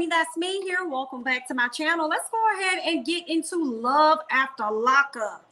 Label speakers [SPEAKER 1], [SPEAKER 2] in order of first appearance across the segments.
[SPEAKER 1] Jamithatsme here. Welcome back to my channel. Let's go ahead and get into love after lockup.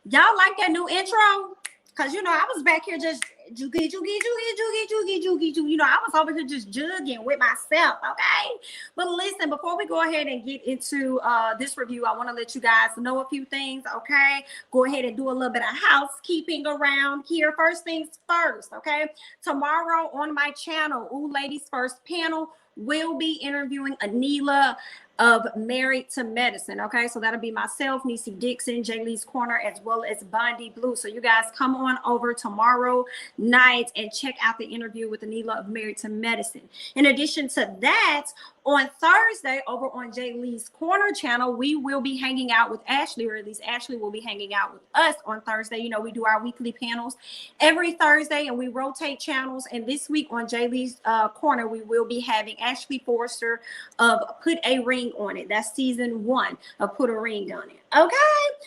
[SPEAKER 1] Y'all like that new intro? Because, you know, I was back here just joogie. You know, I was over here just jugging with myself, okay? But listen, before we go ahead and get into this review, I want to let you guys know a few things, okay? Go ahead and do a little bit of housekeeping around here. First things first, okay? Tomorrow on my channel, Ooh Ladies First panel, will be interviewing Anila of Married to Medicine. Okay, so that'll be myself, Niecy Dixon, Jay Lee's Corner, as well as Bondi Blue. So you guys come on over tomorrow night and check out the interview with Anila of Married to Medicine. In addition to that, on Thursday over on Jay Lee's Corner channel, we will be hanging out with Ashley, or at least Ashley will be hanging out with us on Thursday. You know, we do our weekly panels every Thursday and we rotate channels. And this week on Jay Lee's Corner, we will be having Ashley Forrester of Put a Ring on It. That's season 1 of Put a Ring on It. Okay,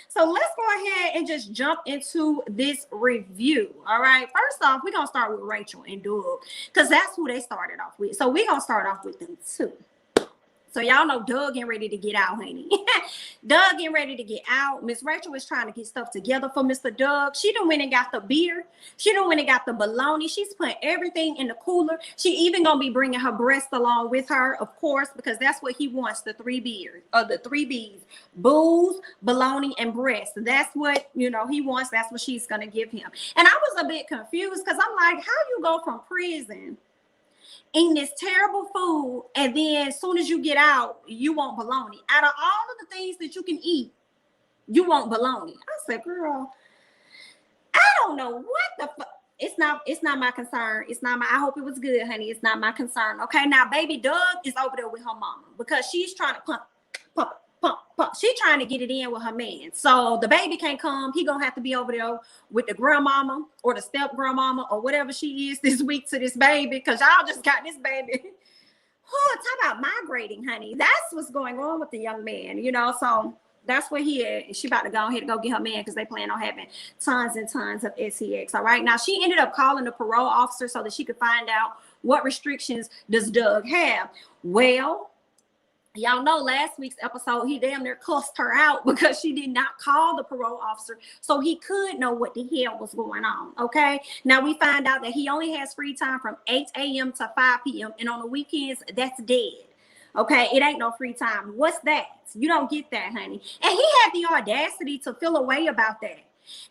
[SPEAKER 1] so let's go ahead and just jump into this review. All right, first off, we're gonna start with Rachel and Doug because that's who they started off with. So we're gonna start off with them too. So y'all know Doug getting ready to get out, honey. Doug getting ready to get out. Miss Rachel is trying to get stuff together for Mr. Doug. She done went and got the beer. She done went and got the bologna. She's putting everything in the cooler. She even gonna be bringing her breast along with her, of course, because that's what he wants, the 3 beers, or the 3 B's: booze, bologna, and breast. That's what, you know, he wants. That's what she's gonna give him. And I was a bit confused because I'm like, how you go from prison eating this terrible food, and then as soon as you get out, you want bologna? Out of all of the things that you can eat, you want bologna. I said, girl, I don't know what the fuck. It's not my concern. It's not my, I hope it was good, honey. It's not my concern. Okay, now baby Doug is over there with her mama because she's trying to pump. She's trying to get it in with her man. So the baby can't come. He gonna have to be over there with the grandmama or the step grandmama or whatever she is this week to this baby, because y'all just got this baby. Oh, talk about migrating, honey. That's what's going on with the young man, you know. So that's where he is. She about to go ahead and go get her man because they plan on having tons and tons of sex. All right. Now she ended up calling the parole officer so that she could find out what restrictions does Doug have. Well, y'all know last week's episode, he damn near cussed her out because she did not call the parole officer so he could know what the hell was going on. Okay. Now we find out that he only has free time from 8 a.m. to 5 p.m. And on the weekends, that's dead. Okay. It ain't no free time. What's that? You don't get that, honey. And he had the audacity to feel a way about that.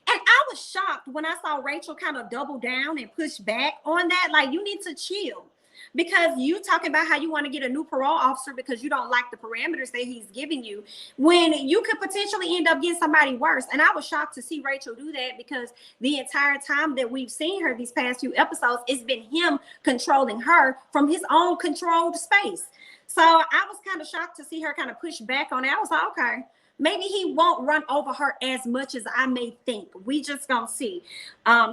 [SPEAKER 1] And I was shocked when I saw Rachel kind of double down and push back on that. Like, you need to chill. Because you talking about how you want to get a new parole officer because you don't like the parameters that he's giving you, when you could potentially end up getting somebody worse. And I was shocked to see Rachel do that because the entire time that we've seen her these past few episodes, it's been him controlling her from his own controlled space. So I was kind of shocked to see her kind of push back on it. I was like, okay, maybe he won't run over her as much as I may think. We just gonna see.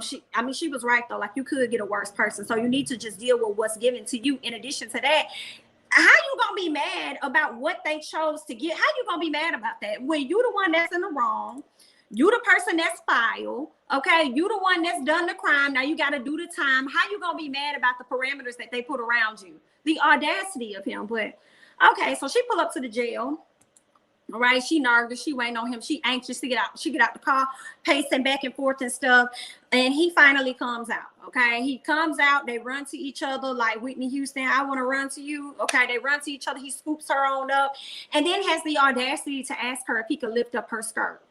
[SPEAKER 1] She was right though. Like, you could get a worse person, so you need to just deal with what's given to you. In addition to that, how you gonna be mad about what they chose to get? How you gonna be mad about that when you the one that's in the wrong? You the person that's filed. Okay, you the one that's done the crime. Now you got to do the time. How you gonna be mad about the parameters that they put around you? The audacity of him. But okay, so she pulled up to the jail. All right, she nervous. She waiting on him. She anxious to get out. She get out the car, pacing back and forth and stuff. And he finally comes out. Okay, he comes out. They run to each other like Whitney Houston. I want to run to you. Okay, they run to each other. He scoops her on up, and then has the audacity to ask her if he could lift up her skirt.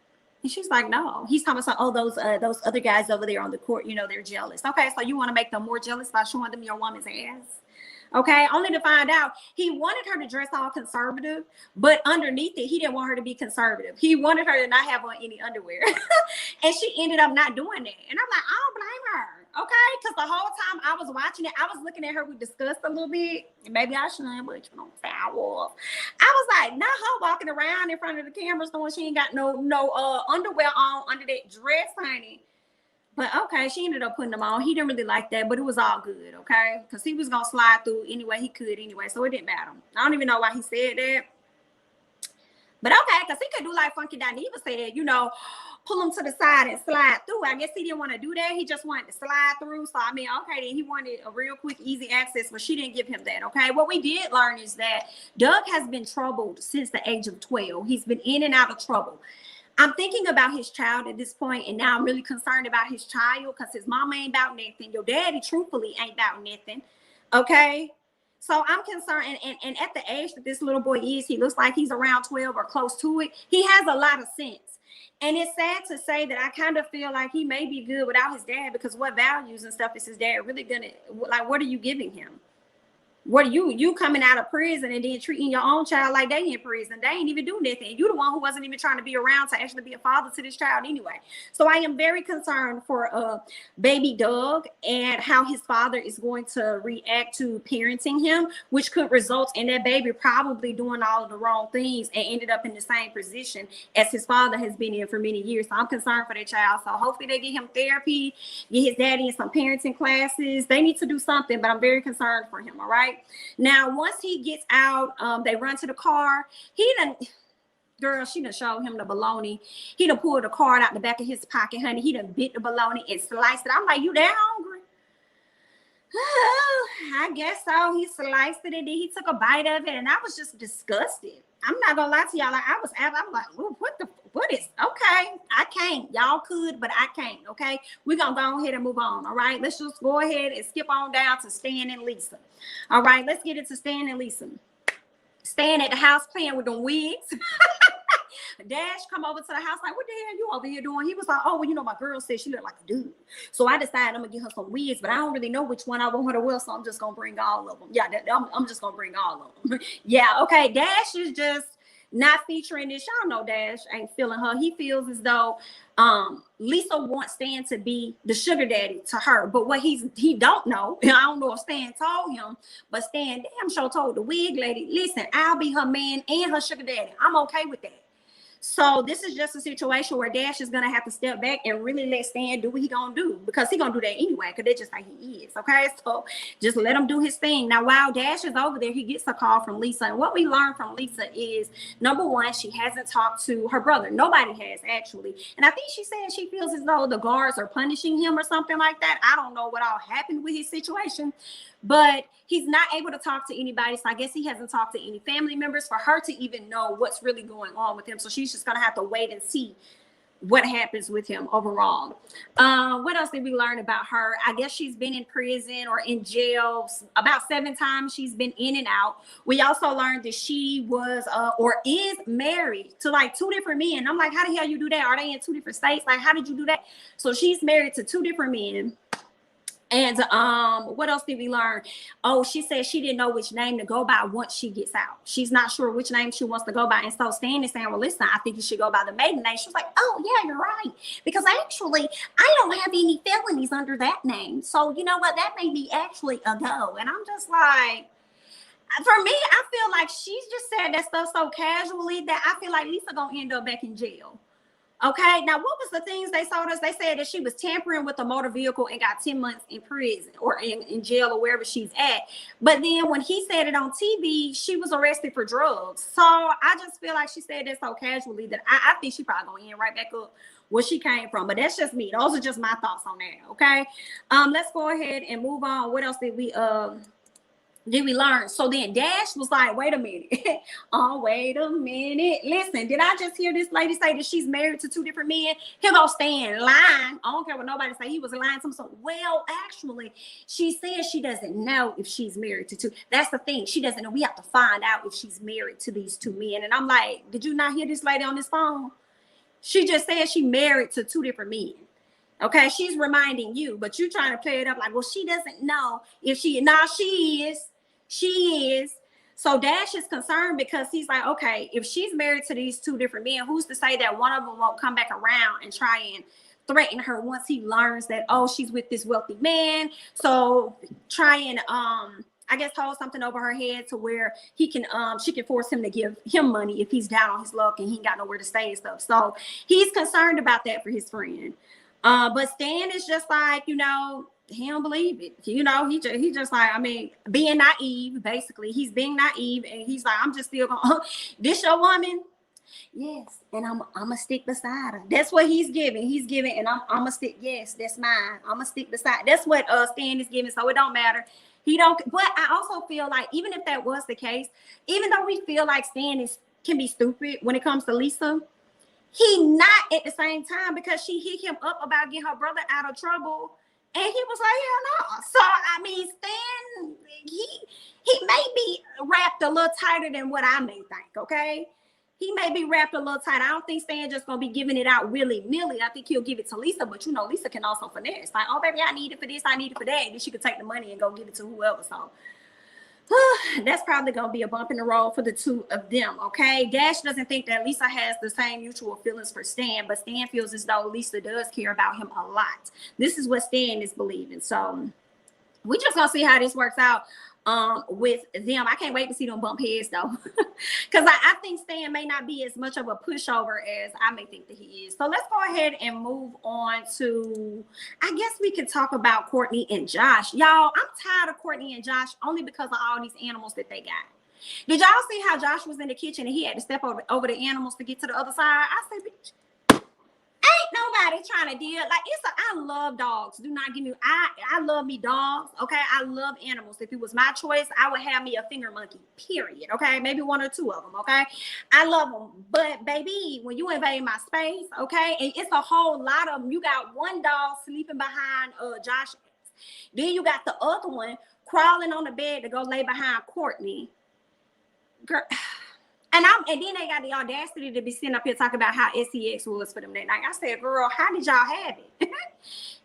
[SPEAKER 1] And she's like, no. He's talking about, oh, those other guys over there on the court, you know, they're jealous. Okay, so you want to make them more jealous by showing them your woman's ass? Okay, only to find out he wanted her to dress all conservative, but underneath it, he didn't want her to be conservative. He wanted her to not have on any underwear. And she ended up not doing that. And I'm like, I don't blame her. Okay, because the whole time I was watching it, I was looking at her. We discussed a little bit. Maybe I shouldn't, but you know, I was like, not her walking around in front of the cameras knowing she ain't got no underwear on under that dress, honey. But okay, she ended up putting them on. He didn't really like that, but it was all good, okay? Because he was going to slide through any way he could anyway, so it didn't matter. I don't even know why he said that. But okay, because he could do like Funky Dineva said, you know, pull him to the side and slide through. I guess he didn't want to do that. He just wanted to slide through. So, I mean, okay, then he wanted a real quick, easy access, but she didn't give him that, okay? What we did learn is that Doug has been troubled since the age of 12. He's been in and out of trouble. I'm thinking about his child at this point, and now I'm really concerned about his child because his mama ain't about nothing. Your daddy, truthfully, ain't about nothing, okay? So I'm concerned, and at the age that this little boy is, he looks like he's around 12 or close to it. He has a lot of sense. And it's sad to say that I kind of feel like he may be good without his dad, because what values and stuff is his dad really gonna, like, what are you giving him? What are you coming out of prison and then treating your own child like they in prison? They ain't even do nothing. You the one who wasn't even trying to be around to actually be a father to this child anyway. So I am very concerned for baby Doug and how his father is going to react to parenting him, which could result in that baby probably doing all of the wrong things and ended up in the same position as his father has been in for many years. So I'm concerned for that child. So hopefully they get him therapy, get his daddy in some parenting classes. They need to do something, but I'm very concerned for him. All right. Now, once he gets out, they run to the car. He done, girl, she done showed him the bologna. He done pulled the card out the back of his pocket, honey. He done bit the bologna and sliced it. I'm like, you that hungry? I guess so. He sliced it and then he took a bite of it, and I was just disgusted. I'm not gonna lie to y'all. Like, I'm like, what is, okay, I can't. Y'all could, but I can't. Okay, we're gonna go ahead and move on. All right, let's just go ahead and skip on down to Stan and Lisa. All right, let's get into Stan and Lisa. Stan at the house playing with them wigs. Dash come over to the house like, what the hell you over here doing? He was like, oh, well, you know, my girl said she looked like a dude. So I decided I'm going to get her some wigs, but I don't really know which one I want her to wear, so I'm just going to bring all of them. Yeah, I'm just going to bring all of them. Yeah, okay, Dash is just not featuring this. Y'all know Dash ain't feeling her. He feels as though Lisa wants Stan to be the sugar daddy to her, but what he don't know, and I don't know if Stan told him, but Stan damn sure told the wig lady, listen, I'll be her man and her sugar daddy. I'm okay with that. So this is just a situation where Dash is gonna have to step back and really let Stan do what he gonna do, because he gonna do that anyway, because that's just how he is. Okay, so just let him do his thing. Now, while Dash is over there, he gets a call from Lisa, and what we learned from Lisa is, number one, she hasn't talked to her brother. Nobody has, actually, and I think she said she feels as though the guards are punishing him or something like that. I don't know what all happened with his situation, but he's not able to talk to anybody. So I guess he hasn't talked to any family members for her to even know what's really going on with him. So she's just going to have to wait and see what happens with him overall. What else did we learn about her? I guess she's been in prison or in jail about 7 times. She's been in and out. We also learned that she was or is married to like 2 different men. I'm like, how the hell you do that? Are they in 2 different states? Like, how did you do that? So she's married to 2 different men. And what else did we learn? Oh, she said she didn't know which name to go by once she gets out. She's not sure which name she wants to go by. And so Stan is saying, well, listen, I think you should go by the maiden name. She was like, oh, yeah, you're right. Because actually, I don't have any felonies under that name. So you know what? That may be actually a go. And I'm just like, for me, I feel like she's just said that stuff so casually that I feel like Lisa gonna end up back in jail. Okay, now what was the things they told us? They said that she was tampering with a motor vehicle and got 10 months in prison or in jail or wherever she's at. But then when he said it on TV, she was arrested for drugs. So I just feel like she said that so casually that I think she probably gonna end right back up where she came from. But that's just me. Those are just my thoughts on that. Okay, let's go ahead and move on. What else did we learn? So then Dash was like, wait a minute. Oh, wait a minute. Listen, did I just hear this lady say that she's married to 2 different men? Here go Stan lying. I don't care what nobody say. He was lying to him. So, well, actually, she says she doesn't know if she's married to 2. That's the thing. She doesn't know. We have to find out if she's married to these 2 men. And I'm like, did you not hear this lady on this phone? She just said she married to 2 different men. Okay, she's reminding you, but you trying to play it up like, well, she doesn't know if she, she is. She is. So Dash is concerned because he's like, okay, if she's married to these 2 different men, who's to say that one of them won't come back around and try and threaten her once he learns that, oh, she's with this wealthy man. So try and I guess hold something over her head to where he can she can force him to give him money if he's down on his luck and he ain't got nowhere to stay and stuff. So he's concerned about that for his friend. But Stan is just like, you know, he don't believe it. You know, he just like, I mean, being naive, basically. He's being naive, and he's like, I'm just still going, this your woman? Yes, and I'm gonna stick beside her. That's what he's giving. He's giving, and I'm gonna stick. Yes, that's mine. I'm gonna stick beside. That's what Stan is giving. So it don't matter. He don't. But I also feel like even if that was the case, even though we feel like Stan can be stupid when it comes to Lisa, he not at the same time, because she hit him up about getting her brother out of trouble, and he was like, hell no. So I mean, Stan, he may be wrapped a little tighter than what I may think. Okay. He may be wrapped a little tight. I don't think Stan just gonna be giving it out willy-nilly. I think he'll give it to Lisa, but you know, Lisa can also finesse. Like, oh baby, I need it for this, I need it for that. And then she could take the money and go give it to whoever. So that's probably gonna be a bump in the road for the two of them. Okay. Dash doesn't think that Lisa has the same mutual feelings for Stan, but Stan feels as though Lisa does care about him a lot. This is what Stan is believing. So we just gonna see how this works out with them. I can't wait to see them bump heads though, because I think Stan may not be as much of a pushover as I may think that he is. So let's go ahead and move on to, I guess we could talk about Courtney and Josh. Y'all, I'm tired of Courtney and Josh only because of all these animals that they got. Did y'all see how Josh was in the kitchen and he had to step over the animals to get to the other side? I said, bitch, ain't nobody trying to deal. Like, I love dogs. Do not give me, I love me dogs. Okay. I love animals. If it was my choice, I would have me a finger monkey, period. Okay. Maybe one or two of them. Okay. I love them. But baby, when you invade my space, okay, and it's a whole lot of them. You got one dog sleeping behind Josh. Then you got the other one crawling on the bed to go lay behind Courtney. Girl. And then they got the audacity to be sitting up here talking about how sex was for them that night. I said, girl, how did y'all have it?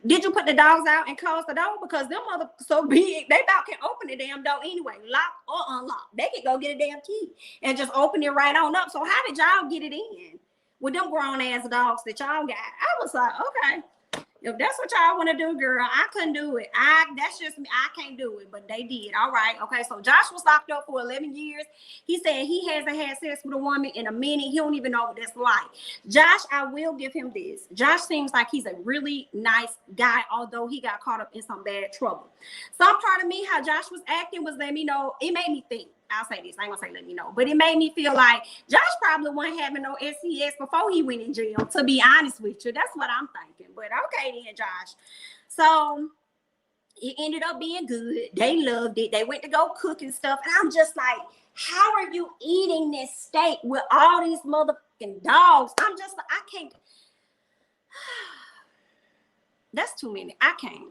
[SPEAKER 1] Did you put the dogs out and close the door? Because them mother so big, they about can open the damn door anyway, lock or unlock. They can go get a damn key and just open it right on up. So how did y'all get it in with them grown ass dogs that y'all got? I was like, okay. If that's what y'all want to do, girl, I couldn't do it. That's just me. I can't do it, but they did. All right. Okay. So Josh was locked up for 11 years. He said he hasn't had sex with a woman in a minute. He don't even know what that's like. Josh, I will give him this. Josh seems like he's a really nice guy, although he got caught up in some bad trouble. Some part of me, how Josh was acting was letting me know, it made me think. I'll say this. I ain't gonna say let me know, but it made me feel like Josh probably wasn't having no SES before he went in jail, to be honest with you. That's what I'm thinking. But okay then, Josh. So it ended up being good. They loved it. They went to go cook and stuff. And I'm just like, how are you eating this steak with all these motherfucking dogs? I'm just like, I can't. That's too many. I can't.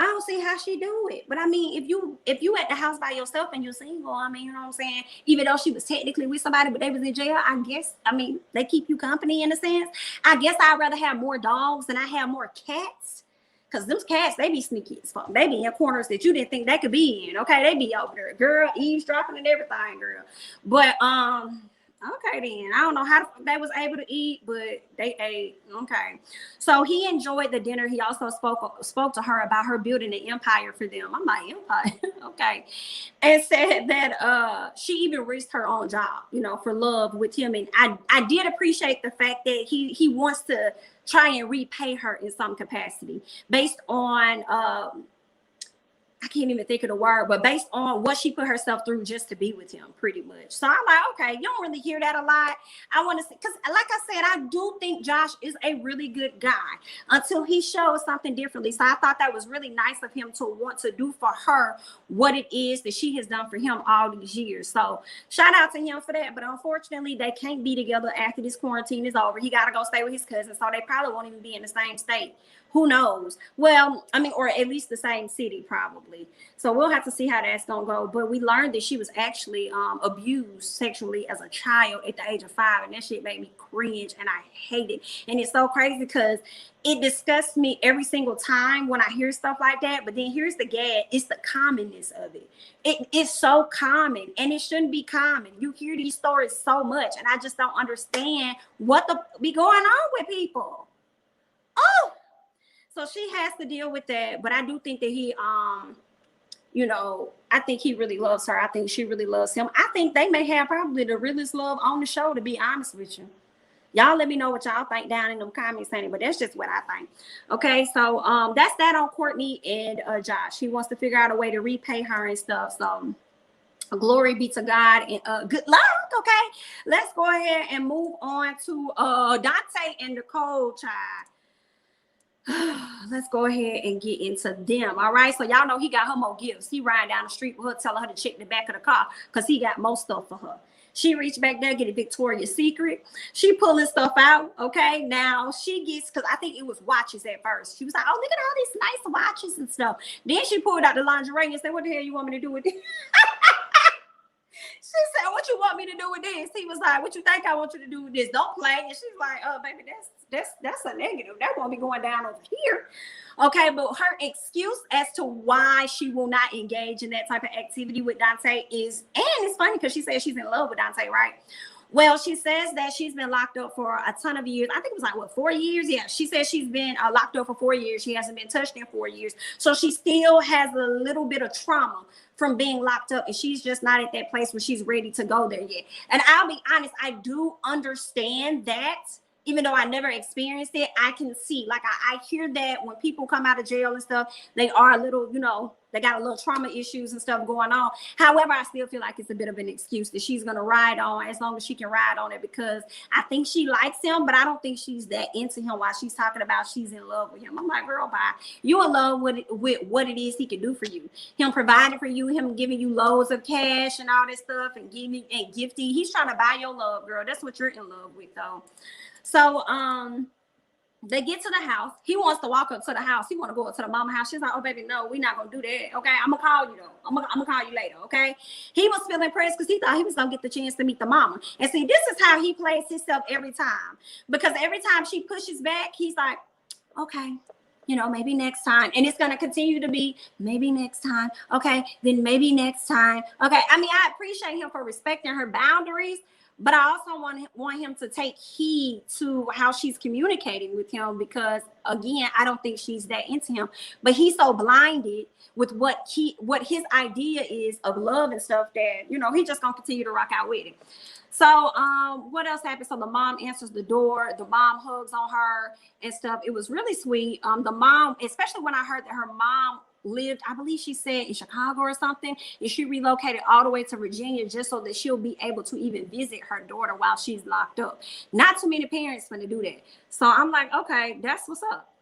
[SPEAKER 1] I don't see how she do it. But I mean, if you at the house by yourself and you're single, I mean, you know what I'm saying? Even though she was technically with somebody, but they was in jail, I guess, I mean, they keep you company in a sense. I guess I'd rather have more dogs than I have more cats. Because them cats, they be sneaky as fuck. They be in corners that you didn't think they could be in. Okay, they be over there. Girl, eavesdropping and everything, girl. But okay then. I don't know how they was able to eat, but they ate. Okay. So he enjoyed the dinner. He also spoke to her about her building an empire for them. I'm like, empire? Okay. And said that she even risked her own job, you know, for love with him. And I did appreciate the fact that he wants to try and repay her in some capacity based on I can't even think of the word, but based on what she put herself through just to be with him, pretty much. So I'm like, okay, you don't really hear that a lot. I want to see, because like I said, I do think Josh is a really good guy until he shows something differently. So I thought that was really nice of him to want to do for her what it is that she has done for him all these years. So shout out to him for that. But unfortunately, they can't be together after this quarantine is over. He got to go stay with his cousin. So they probably won't even be in the same state. Who knows? Well, I mean, or at least the same city, probably. So we'll have to see how that's gonna go. But we learned that she was actually abused sexually as a child at the age of 5, and that shit made me cringe, and I hate it. And it's so crazy because it disgusts me every single time when I hear stuff like that. But then here's the gag: it's the commonness of it. It's so common, and it shouldn't be common. You hear these stories so much, and I just don't understand what be going on with people. Oh. So she has to deal with that, but I do think that he, you know, I think he really loves her. I think she really loves him. I think they may have probably the realest love on the show, to be honest with you. Y'all let me know what y'all think down in the comments, honey, but that's just what I think. Okay, so that's that on Courtney and Josh. He wants to figure out a way to repay her and stuff. So Glory be to God and good luck. Okay, let's go ahead and move on to Dante and Nicole, child. Let's go ahead and get into them. All right, so y'all know he got her more gifts. He riding down the street with her, telling her to check the back of the car because he got more stuff for her. She reached back there, get a Victoria's Secret. She pulling stuff out. Okay, now she gets, because I think it was watches at first. She was like, oh, look at all these nice watches and stuff. Then she pulled out the lingerie and said, what the hell you want me to do with this? She said, what you want me to do with this? He was like, what you think I want you to do with this? Don't play. And she's like, oh, baby, that's a negative. That won't be going down over here. Okay, but her excuse as to why she will not engage in that type of activity with Dante is, and it's funny because she says she's in love with Dante, right? Well, she says that she's been locked up for a ton of years. I think it was like, what, 4 years? Yeah, she says she's been locked up for 4 years. She hasn't been touched in 4 years. So she still has a little bit of trauma from being locked up, and she's just not at that place where she's ready to go there yet. And I'll be honest, I do understand that. Even though I never experienced it, I can see, like, I hear that when people come out of jail and stuff, they are a little, you know, they got a little trauma issues and stuff going on. However, I still feel like it's a bit of an excuse that she's going to ride on as long as she can ride on it, because I think she likes him, but I don't think she's that into him while she's talking about she's in love with him. I'm like, girl, bye. You in love with what it is he can do for you. Him providing for you, him giving you loads of cash and all this stuff and giving and gifting. He's trying to buy your love, girl. That's what you're in love with, though. So they get to the house. He wants to walk up to the house. He want to go up to the mama house. She's like, oh, baby, no, we're not going to do that. Okay, I'm going to call you, though. I'm going to call you later, okay? He was feeling pressed because he thought he was going to get the chance to meet the mama. And see, this is how he plays himself every time. Because every time she pushes back, he's like, okay, you know, maybe next time. And it's going to continue to be maybe next time. Okay, then maybe next time. Okay, I mean, I appreciate him for respecting her boundaries, but I also want him to take heed to how she's communicating with him, because, again, I don't think she's that into him. But he's so blinded with what his idea is of love and stuff that, you know, he just going to continue to rock out with it. So what else happened? So the mom answers the door. The mom hugs on her and stuff. It was really sweet. The mom, especially when I heard that her mom lived, I believe she said, in Chicago or something, and she relocated all the way to Virginia just so that she'll be able to even visit her daughter while she's locked up. Not too many parents going to do that. So I'm like, okay, that's what's up.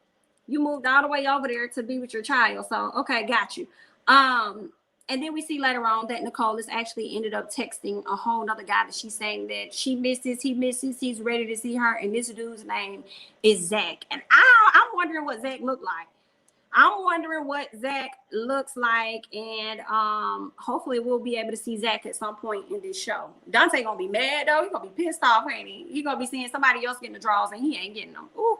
[SPEAKER 1] You moved all the way over there to be with your child. So, okay, got you. And then we see later on that Nicole is actually ended up texting a whole nother guy that she's saying that she misses, he misses, he's ready to see her. And this dude's name is Zach. And I'm wondering what Zach looked like. I'm wondering what Zach looks like, and hopefully we'll be able to see Zach at some point in this show. Dante gonna be mad though. He gonna be pissed off, ain't he? He gonna be seeing somebody else getting the draws and he ain't getting them. Ooh,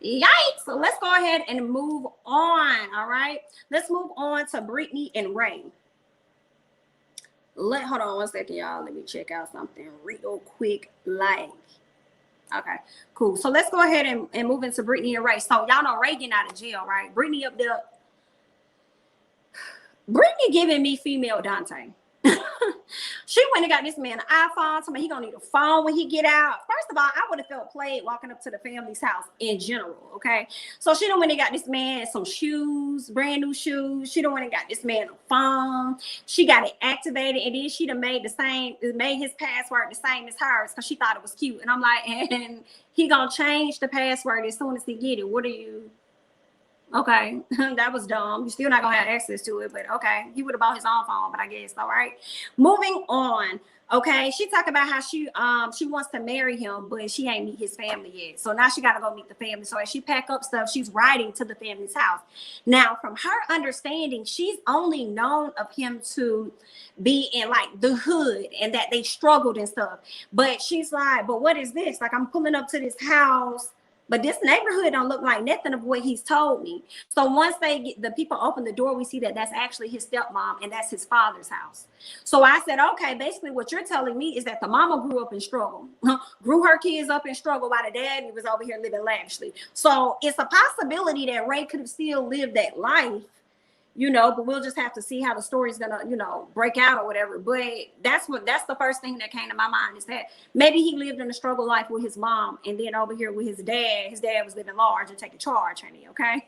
[SPEAKER 1] yikes! So let's go ahead and move on. All right, let's move on to Brittany and Ray. Hold on one second, y'all. Let me check out something real quick. Okay, cool. So let's go ahead and move into Brittany and Ray. So y'all know Ray getting out of jail, right? Brittany up there. Brittany giving me female Dante. She went and got this man an iPhone. Told me he gonna need a phone when he get out. First of all, I would have felt played walking up to the family's house in general. Okay, so she done went and got this man some shoes, brand new shoes. She done went and got this man a phone. She got it activated, and then she done made his password the same as hers because she thought it was cute. And I'm like, and he gonna change the password as soon as he get it. What are you? Okay, that was dumb. You're still not gonna have access to it, but okay. He would have bought his own phone, but I guess all right. Moving on. Okay, she talked about how she wants to marry him, but she ain't meet his family yet. So now she gotta go meet the family. So as she pack up stuff, she's riding to the family's house. Now, from her understanding, she's only known of him to be in like the hood and that they struggled and stuff. But she's like, but what is this? Like, I'm pulling up to this house, but this neighborhood don't look like nothing of what he's told me. So once the people open the door, we see that that's actually his stepmom and that's his father's house. So I said, okay, basically what you're telling me is that the mama grew up in struggle, grew her kids up in struggle while the daddy was over here living lavishly. So it's a possibility that Ray could have still lived that life, you know, but we'll just have to see how the story's gonna, you know, break out or whatever. But that's the first thing that came to my mind, is that maybe he lived in a struggle life with his mom, and then over here with his dad was living large and taking charge, honey. Okay,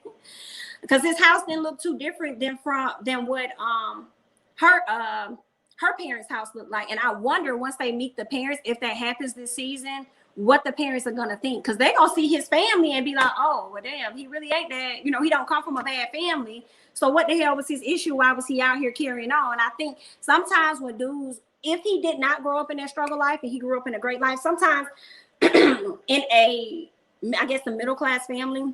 [SPEAKER 1] because his house didn't look too different than what her her parents' house looked like. And I wonder, once they meet the parents, if that happens this season, what the parents are gonna think, because they're gonna see his family and be like, oh well, damn, he really ain't that, you know, he don't come from a bad family, so what the hell was his issue? Why was he out here carrying on? I think sometimes when dudes, if he did not grow up in that struggle life and he grew up in a great life, sometimes in a, I guess, a middle class family,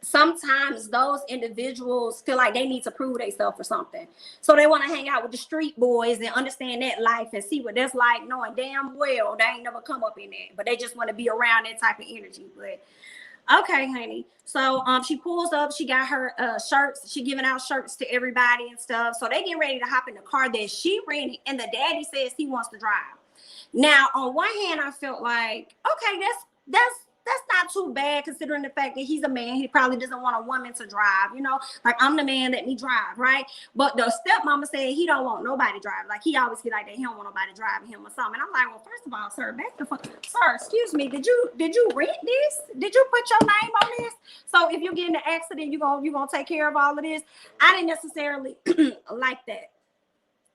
[SPEAKER 1] sometimes those individuals feel like they need to prove themselves or something. So they want to hang out with the street boys and understand that life and see what that's like, knowing damn well they ain't never come up in that, but they just want to be around that type of energy. But okay, honey. So she pulls up, she got her shirts, she giving out shirts to everybody and stuff. So they get ready to hop in the car that she rented, and the daddy says he wants to drive. Now, on one hand, I felt like, okay, that's not too bad, considering the fact that he's a man. He probably doesn't want a woman to drive, you know, like, I'm the man, let me drive, right? But the stepmama said he don't want nobody drive. Like, he always be like that, he don't want nobody driving him or something. And I'm like, well, first of all, sir, back the fuck, sir, excuse me, did you rent this? Did you put your name on this? So if you get in an accident, you gonna take care of all of this? I didn't necessarily like that.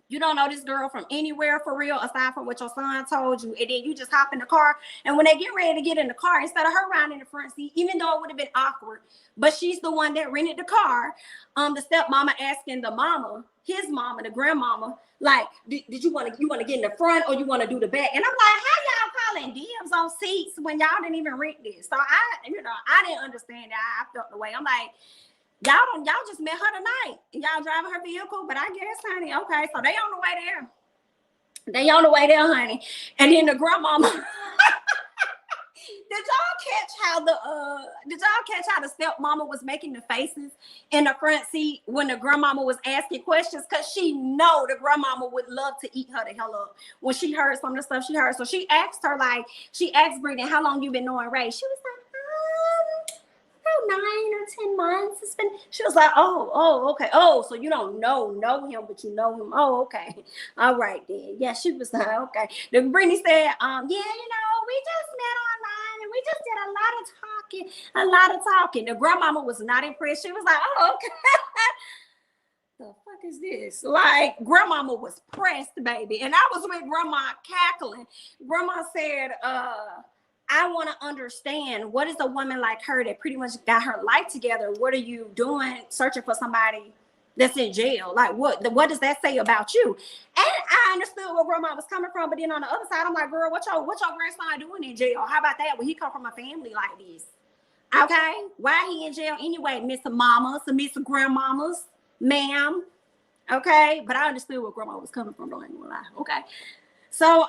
[SPEAKER 1] You don't know this girl from anywhere for real, aside from what your son told you. And then you just hop in the car. And when they get ready to get in the car, instead of her riding in the front seat, even though it would have been awkward, but she's the one that rented the car, the stepmama asking the mama, his mama, the grandmama, like, did you want to get in the front or you want to do the back? And I'm like, how y'all calling dibs on seats when y'all didn't even rent this? So I didn't understand that. I felt the way. I'm like, y'all just met her tonight and y'all driving her vehicle, but I guess, honey, okay, so they on the way there. They on the way there, honey. And then the grandmama, did y'all catch how the stepmama was making the faces in the front seat when the grandmama was asking questions? Because she know the grandmama would love to eat her the hell up when she heard some of the stuff she heard. So she asked Brittany, how long you been knowing Ray? She was like, 9 or 10 months. It's been. She was like, oh, okay. Oh, so you don't know him, but you know him. Oh, okay. All right then. Yeah, she was like, okay. Then Brittany said, yeah, we just met online and we just did a lot of talking. The grandmama was not impressed. She was like, oh, okay. The fuck is this? Like, grandmama was pressed, baby, and I was with grandma cackling. Grandma said, I want to understand, what is a woman like her that pretty much got her life together? What are you doing searching for somebody that's in jail? Like, what does that say about you? And I understood where grandma was coming from, but then on the other side, I'm like, girl, what your grandson doing in jail? How about that? When he come from a family like this? Okay, why he in jail anyway, Miss Mamas and Miss Grandmamas, ma'am? Okay, but I understood where grandma was coming from, though, I ain't gonna lie. Okay. So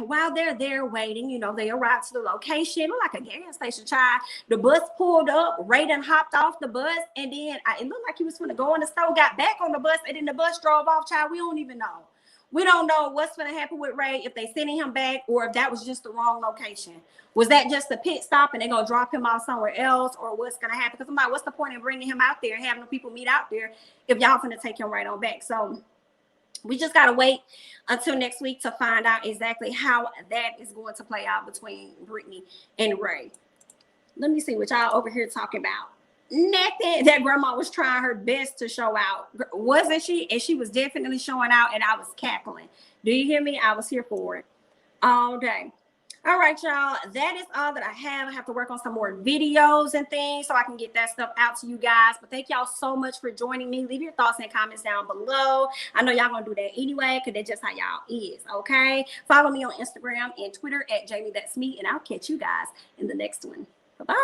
[SPEAKER 1] while they're there waiting, they arrived to the location. It looked like a gas station, child. The bus pulled up. Ray done hopped off the bus, and then it looked like he was going to go in the store, got back on the bus, and then the bus drove off, child. We don't even know. We don't know what's going to happen with Ray, if they sending him back or if that was just the wrong location. Was that just a pit stop and they're going to drop him off somewhere else, or what's going to happen? Because I'm like, what's the point in bringing him out there and having the people meet out there if y'all going to take him right on back? So we just got to wait until next week to find out exactly how that is going to play out between Brittany and Ray. Let me see what y'all over here talking about. Nothing. That grandma was trying her best to show out, wasn't she? And she was definitely showing out, and I was cackling. Do you hear me? I was here for it all day. All right, y'all, that is all that I have. I have to work on some more videos and things so I can get that stuff out to you guys. But thank y'all so much for joining me. Leave your thoughts and comments down below. I know y'all gonna do that anyway, because that's just how y'all is, okay? Follow me on Instagram and Twitter at jamithatsme, and I'll catch you guys in the next one. Bye-bye.